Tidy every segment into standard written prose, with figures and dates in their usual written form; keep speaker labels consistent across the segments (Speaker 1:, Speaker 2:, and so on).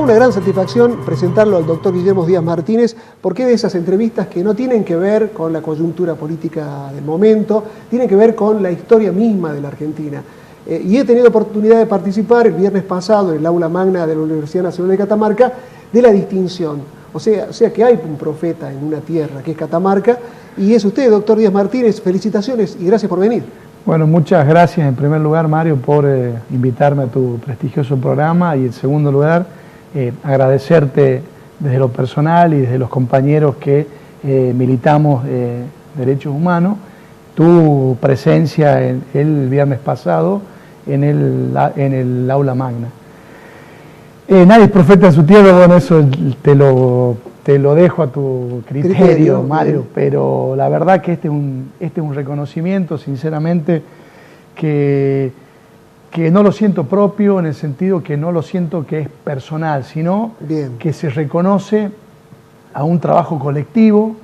Speaker 1: una gran satisfacción presentarlo al doctor Guillermo Díaz Martínez, porque es de esas entrevistas que no tienen que ver con la coyuntura política del momento, tienen que ver con la historia misma de la Argentina. Y he tenido oportunidad de participar el viernes pasado en el aula magna de la Universidad Nacional de Catamarca de la distinción. O sea que hay un profeta en una tierra, que es Catamarca, y es usted, doctor Díaz Martínez. Felicitaciones y gracias por venir.
Speaker 2: Bueno, muchas gracias en primer lugar, Mario, por invitarme a tu prestigioso programa, y en segundo lugar, agradecerte desde lo personal y desde los compañeros que militamos derechos humanos, tu presencia el viernes pasado en el aula magna. Nadie es profeta en su tierra, bueno, eso te lo dejo a tu criterio, Mario, pero la verdad que este es un reconocimiento, sinceramente, que no lo siento propio, en el sentido que no lo siento que es personal, sino que se reconoce a un trabajo colectivo,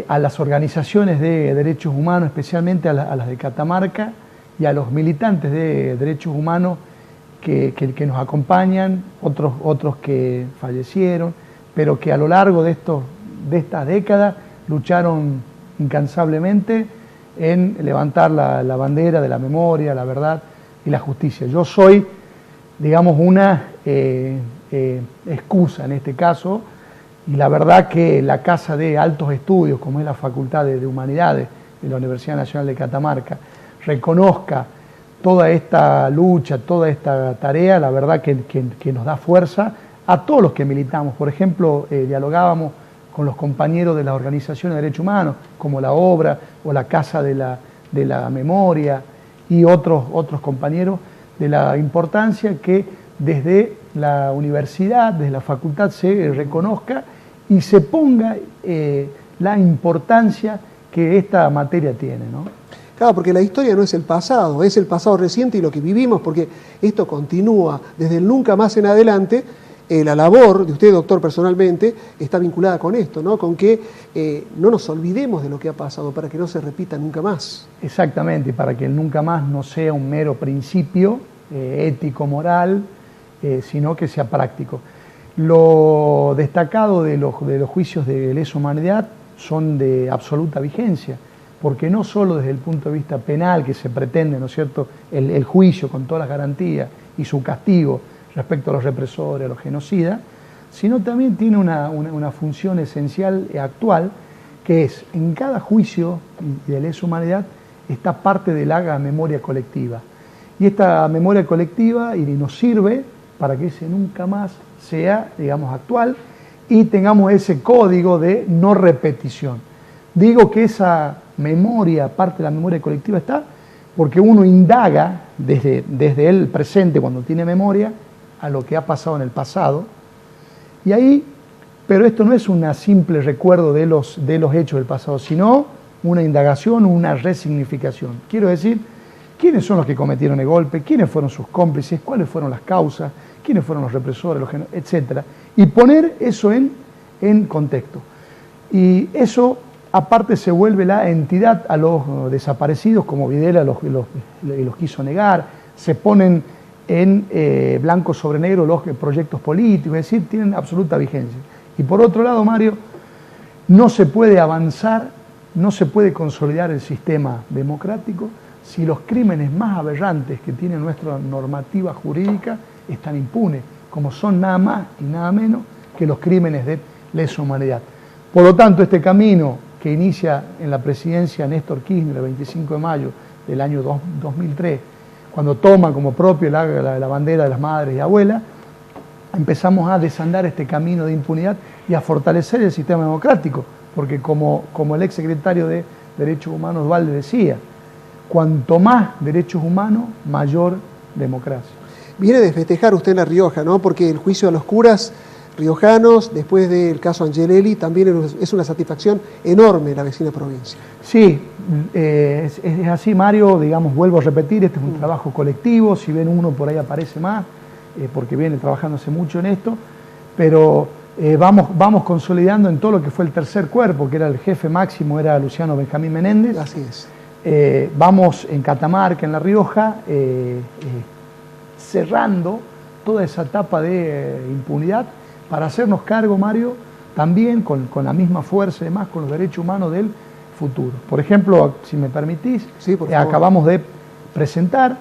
Speaker 2: a las organizaciones de derechos humanos, especialmente a las de Catamarca, y a los militantes de derechos humanos que nos acompañan, otros que fallecieron, pero que a lo largo de estas décadas lucharon incansablemente en levantar la bandera de la memoria, la verdad y la justicia. Yo soy, digamos, una excusa en este caso, y la verdad que la Casa de Altos Estudios, como es la Facultad de Humanidades de la Universidad Nacional de Catamarca, reconozca toda esta lucha, toda esta tarea, la verdad que nos da fuerza a todos los que militamos. Por ejemplo, dialogábamos con los compañeros de las organizaciones de derechos humanos, como la Obra o la Casa de la Memoria, y otros compañeros, de la importancia que desde la universidad, desde la facultad, se reconozca y se ponga la importancia que esta materia tiene, ¿no?
Speaker 1: Claro, porque la historia no es el pasado, es el pasado reciente y lo que vivimos, porque esto continúa desde el nunca más en adelante. La labor de usted, doctor, personalmente, está vinculada con esto, ¿no? Con que no nos olvidemos de lo que ha pasado, para que no se repita nunca más.
Speaker 2: Exactamente, para que el nunca más no sea un mero principio ético, moral, sino que sea práctico. Lo destacado de los juicios de lesa humanidad son de absoluta vigencia, porque no solo desde el punto de vista penal, que se pretende, ¿no es cierto?, el juicio con todas las garantías y su castigo respecto a los represores, a los genocidas, sino también tiene una función esencial actual, que es, en cada juicio de lesa humanidad está parte de la memoria colectiva. Y esta memoria colectiva nos sirve para que ese nunca más sea, digamos, actual, y tengamos ese código de no repetición. Digo que esa memoria, parte de la memoria colectiva, está porque uno indaga desde el presente, cuando tiene memoria, a lo que ha pasado en el pasado, y ahí, pero esto no es un simple recuerdo de los hechos del pasado, sino una indagación, una resignificación. Quiero decir, quiénes son los que cometieron el golpe, quiénes fueron sus cómplices, cuáles fueron las causas, quiénes fueron los represores, etc. Y poner eso en contexto. Y eso, aparte, se vuelve la entidad a los desaparecidos, como Videla los quiso negar, se ponen en blanco sobre negro los proyectos políticos, es decir, tienen absoluta vigencia. Y por otro lado, Mario, no se puede avanzar, no se puede consolidar el sistema democrático si los crímenes más aberrantes que tiene nuestra normativa jurídica están impunes, como son nada más y nada menos que los crímenes de lesa humanidad. Por lo tanto, este camino que inicia en la presidencia Néstor Kirchner el 25 de mayo del año 2003, cuando toma como propio la bandera de las madres y abuelas, empezamos a desandar este camino de impunidad y a fortalecer el sistema democrático, porque como el exsecretario de Derechos Humanos Valde decía, cuanto más derechos humanos, mayor democracia.
Speaker 1: Viene de festejar usted en La Rioja, ¿no? Porque el juicio a los curas riojanos, después del caso Angelelli, también es una satisfacción enorme en la vecina provincia.
Speaker 2: Sí, es así, Mario, digamos, vuelvo a repetir, este es un trabajo colectivo, si bien uno por ahí aparece más, porque viene trabajando hace mucho en esto, pero vamos consolidando en todo lo que fue el tercer cuerpo, que era el jefe máximo, era Luciano Benjamín Menéndez.
Speaker 1: Así es.
Speaker 2: Vamos en Catamarca, en La Rioja, cerrando toda esa etapa de impunidad para hacernos cargo, Mario, también con la misma fuerza y demás, con los derechos humanos del futuro. Por ejemplo, si me permitís,
Speaker 1: sí, por favor.
Speaker 2: Acabamos de presentar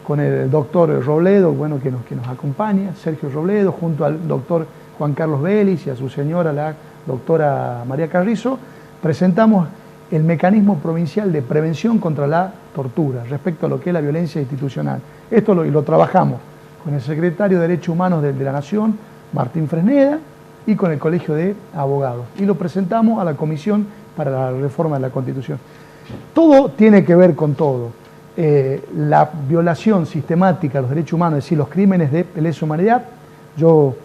Speaker 2: con el doctor Robledo, bueno, que nos acompaña, Sergio Robledo, junto al doctor Juan Carlos Vélez y a su señora, la doctora María Carrizo, presentamos el mecanismo provincial de prevención contra la tortura respecto a lo que es la violencia institucional. Esto lo trabajamos con el secretario de Derechos Humanos de la Nación, Martín Fresneda, y con el Colegio de Abogados. Y lo presentamos a la Comisión para la Reforma de la Constitución. Todo tiene que ver con todo. La violación sistemática de los derechos humanos, es decir, los crímenes de lesa humanidad. Yo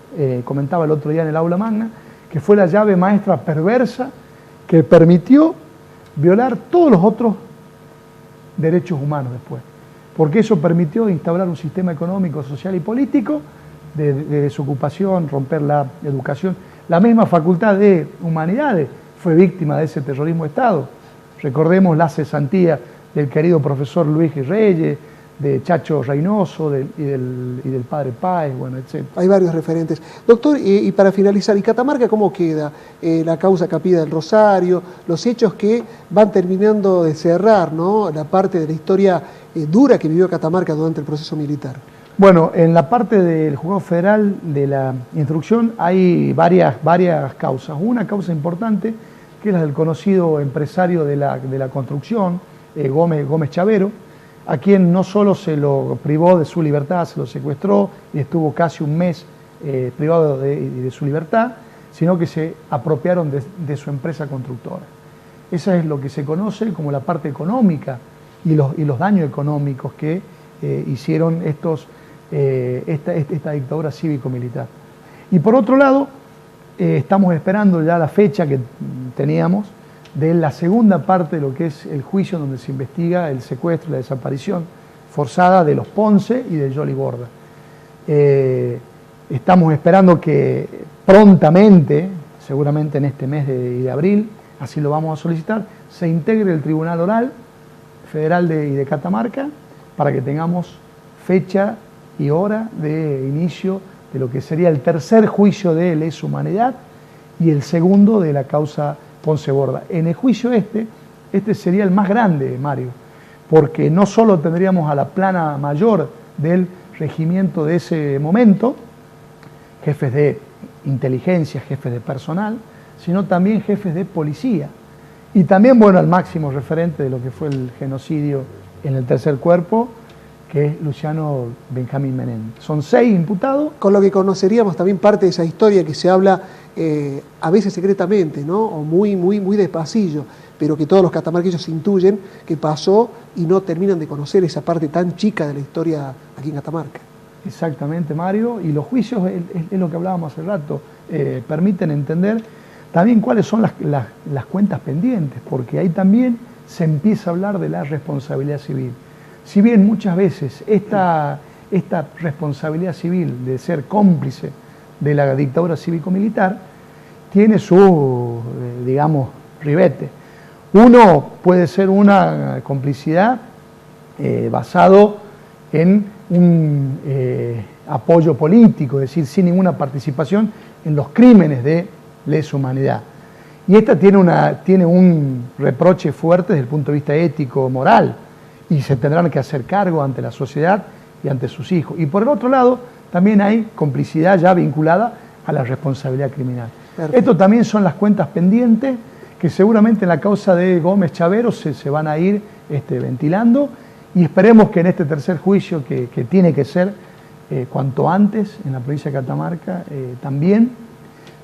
Speaker 2: comentaba el otro día en el aula magna que fue la llave maestra perversa que permitió violar todos los otros derechos humanos después. Porque eso permitió instaurar un sistema económico, social y político de desocupación, romper la educación. La misma Facultad de Humanidades fue víctima de ese terrorismo de Estado. Recordemos la cesantía del querido profesor Luis Reyes, de Chacho Reynoso y del padre Páez, bueno, etc.
Speaker 1: Hay varios referentes. Doctor, y para finalizar, ¿y Catamarca cómo queda? La causa Capilla del Rosario, los hechos que van terminando de cerrar, ¿no?, la parte de la historia dura que vivió Catamarca durante el proceso militar.
Speaker 2: Bueno, en la parte del Juzgado Federal de la Instrucción hay varias causas. Una causa importante, que es la del conocido empresario de la construcción, Gómez Chavero, a quien no solo se lo privó de su libertad, se lo secuestró y estuvo casi un mes privado de su libertad, sino que se apropiaron de su empresa constructora. Esa es lo que se conoce como la parte económica y los daños económicos que hicieron esta dictadura cívico-militar. Y por otro lado, estamos esperando ya la fecha que teníamos de la segunda parte de lo que es el juicio donde se investiga el secuestro y la desaparición forzada de los Ponce y de Yoli Borda. Estamos esperando que prontamente, seguramente en este mes de abril, así lo vamos a solicitar, se integre el Tribunal Oral Federal de Catamarca para que tengamos fecha y hora de inicio de lo que sería el tercer juicio de lesa humanidad y el segundo de la causa Ponce Borda. En el juicio este sería el más grande, Mario, porque no solo tendríamos a la plana mayor del regimiento de ese momento, jefes de inteligencia, jefes de personal, sino también jefes de policía. Y también, bueno, al máximo referente de lo que fue el genocidio en el tercer cuerpo, que es Luciano Benjamín Menéndez. Son 6 imputados.
Speaker 1: Con lo que conoceríamos también parte de esa historia que se habla a veces secretamente, ¿no?, o muy de pasillo, pero que todos los catamarqueños intuyen que pasó y no terminan de conocer esa parte tan chica de la historia aquí en Catamarca.
Speaker 2: Exactamente, Mario, y los juicios, es lo que hablábamos hace rato, permiten entender también cuáles son las cuentas pendientes, porque ahí también se empieza a hablar de la responsabilidad civil. Si bien muchas veces esta responsabilidad civil de ser cómplice de la dictadura cívico-militar tiene su, digamos, ribete. Uno puede ser una complicidad basado en un apoyo político, es decir, sin ninguna participación en los crímenes de lesa humanidad. Y esta tiene un reproche fuerte desde el punto de vista ético, moral, y se tendrán que hacer cargo ante la sociedad y ante sus hijos. Y por el otro lado, también hay complicidad ya vinculada a la responsabilidad criminal. Perfecto. Esto también son las cuentas pendientes que seguramente en la causa de Gómez Chavero se van a ir ventilando, y esperemos que en este tercer juicio, que tiene que ser cuanto antes en la provincia de Catamarca también.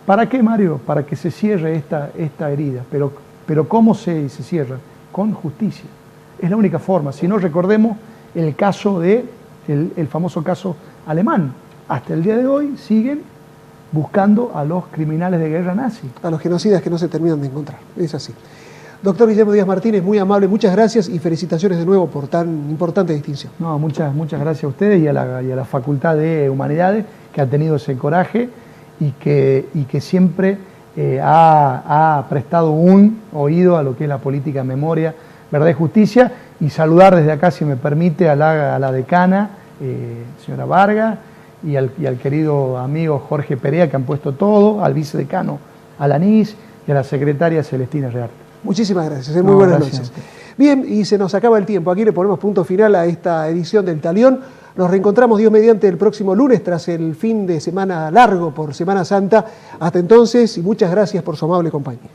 Speaker 2: ¿Para qué, Mario? Para que se cierre esta herida. Pero ¿cómo se cierra? Con justicia. Es la única forma. Si no, recordemos el caso el famoso caso alemán. Hasta el día de hoy siguen buscando a los criminales de guerra nazi.
Speaker 1: A los genocidas que no se terminan de encontrar. Es así. Doctor Guillermo Díaz Martínez, muy amable, muchas gracias y felicitaciones de nuevo por tan importante distinción.
Speaker 2: No, muchas gracias a ustedes y a la Facultad de Humanidades, que ha tenido ese coraje y que siempre ha prestado un oído a lo que es la política de memoria, verdad y justicia, y saludar desde acá, si me permite, a la decana, señora Vargas, y al querido amigo Jorge Perea, que han puesto todo, al vicedecano Alanís y a la secretaria Celestina Rearte.
Speaker 1: Muchísimas gracias, muy buenas noches. Bien, y se nos acaba el tiempo. Aquí le ponemos punto final a esta edición del Talión. Nos reencontramos, Dios mediante, el próximo lunes tras el fin de semana largo por Semana Santa. Hasta entonces, y muchas gracias por su amable compañía.